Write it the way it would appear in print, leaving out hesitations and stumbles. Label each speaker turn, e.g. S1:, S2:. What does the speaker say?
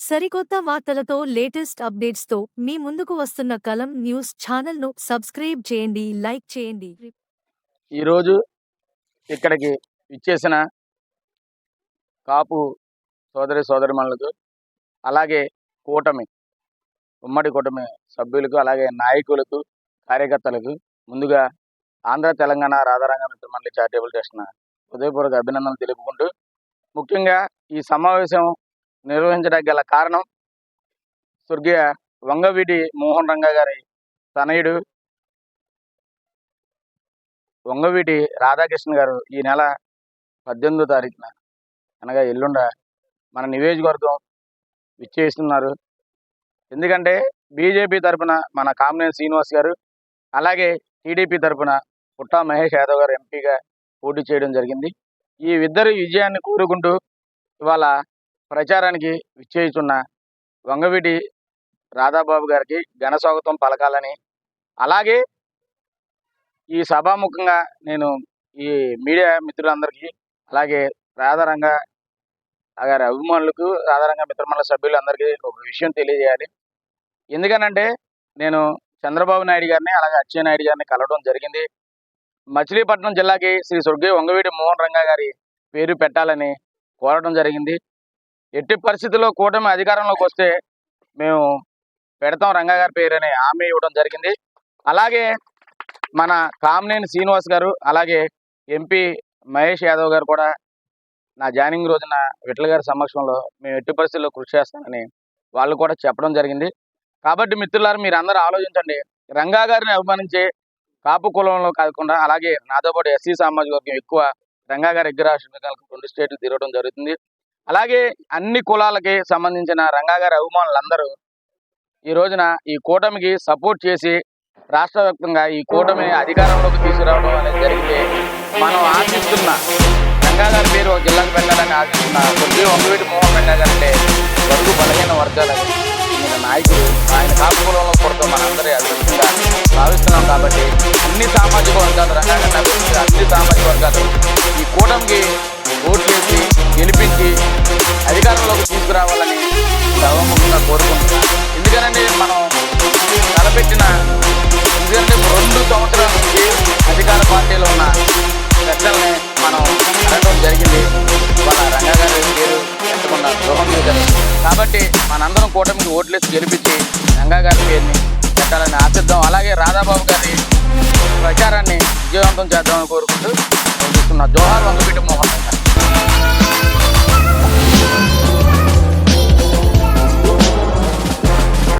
S1: సరికొత్త వార్తలతో లేటెస్ట్ అప్డేట్స్తో మీ ముందుకు వస్తున్న కలం న్యూస్ ఛానల్ను సబ్స్క్రైబ్ చేయండి, లైక్ చేయండి.
S2: ఈరోజు ఇక్కడికి ఇచ్చేసిన కాపు సోదరిమణులకు, అలాగే ఉమ్మడి కూటమి సభ్యులకు, అలాగే నాయకులకు, కార్యకర్తలకు ముందుగా ఆంధ్ర తెలంగాణ రాధారంగ మిత్రమండలి చారిటబుల్ ట్రస్ట్ హృదయపూర్వక అభినందనలు తెలుపుకుంటూ, ముఖ్యంగా ఈ సమావేశం నిర్వహించడానికి గల కారణం స్వర్గీయ వంగవీటి మోహన్ రంగా గారి తనయుడు వంగవీటి రాధాకృష్ణ గారు ఈ నెల 18వ తారీఖున అనగా ఎల్లుండ మన నియోజకవర్గం విచ్చేస్తున్నారు. ఎందుకంటే బీజేపీ తరఫున మన కామినేని శ్రీనివాస్ గారు, అలాగే టీడీపీ తరఫున పుట్టా మహేష్ యాదవ్ గారు ఎంపీగా పోటీ చేయడం జరిగింది. ఈ ఇద్దరు విజయాన్ని కోరుకుంటూ ఇవాళ ప్రచారానికి విచ్చేస్తున్న వంగవీటి రాధాబాబు గారికి ఘన స్వాగతం పలకాలని, అలాగే ఈ సభాముఖంగా నేను ఈ మీడియా మిత్రులందరికీ, అలాగే రాధారంగ గారి అభిమానులకు, రాధారంగ మిత్రమండలి సభ్యులందరికీ ఒక విషయం తెలియజేయాలి. ఎందుకనంటే నేను చంద్రబాబు నాయుడు గారిని, అలాగే అచ్చెన్నాయుడు గారిని కలవడం జరిగింది. మచిలీపట్నం జిల్లాకి శ్రీ స్వర్గీయ వంగవీటి మోహన్ రంగా గారి పేరు పెట్టాలని కోరడం జరిగింది. ఎట్టి పరిస్థితుల్లో కూటమి అధికారంలోకి వస్తే మేము పెడతాం రంగా గారి పేరు అని హామీ ఇవ్వడం జరిగింది. అలాగే మన కామినేని శ్రీనివాస్ గారు, అలాగే ఎంపీ మహేష్ యాదవ్ గారు కూడా నా జాయినింగ్ రోజున విఠల్ గారి సమక్షంలో మేము ఎట్టి పరిస్థితుల్లో కృషి చేస్తామని వాళ్ళు కూడా చెప్పడం జరిగింది. కాబట్టి మిత్రులారు, మీరు అందరూ ఆలోచించండి. రంగా గారిని అభిమానించే కాపు కులంలో కాకుండా, అలాగే నాతో పాటు ఎస్సీ సామాజిక వర్గం ఎక్కువ రంగా గారి విగ్రహావిష్కరణకు 2 స్టేట్లు తిరగడం జరుగుతుంది. అలాగే అన్ని కులాలకి సంబంధించిన రంగా గారి అభిమానులందరూ ఈ రోజున ఈ కూటమికి సపోర్ట్ చేసి రాష్ట్ర వ్యాప్తంగా ఈ కూటమి అధికారంలోకి తీసుకురావడం అనేది జరిగితే, మనం ఆశిస్తున్న రంగా గారి పేరు ఒక జిల్లాకు పెట్టాలని ఆశిస్తున్న స్వర్గీయ వంగవీటి మోహన్ రంగా గారు అంటే బడుగు బలహీన వర్గాలకు చెందిన నాయకుడు. ఆయన కాపు కులంలో పుడతాం మనందరి అదృష్టంగా భావిస్తున్నాం. కాబట్టి అన్ని సామాజిక వర్గాలు, రంగా గారిని అభివృద్ధి అన్ని సామాజిక వర్గాలు ఈ కూటమికి ఓటు చేసి గెలిపించి అధికారంలోకి తీసుకురావాలని సభాముఖంగా కోరుకుంటున్నాం. ఎందుకంటే మనం తలపెట్టిన 2 సంవత్సరాల నుంచి అధికార పార్టీలో ఉన్న పెద్దల్ని మనం అడగడం జరిగింది. వాళ్ళ రంగా గారి పేరు పెట్టకుండా ద్రోహం చేశారు. కాబట్టి మనందరం కూటమికి ఓట్లేసి గెలిపించి రంగా గారి పేరుని పెట్టాలని ఆశిద్దాం. అలాగే రాధాబాబు గారి ప్రచారాన్ని విజయవంతం చేద్దామని కోరుకుంటూ జోహార్ వంగవీటి మోహన్ రంగా.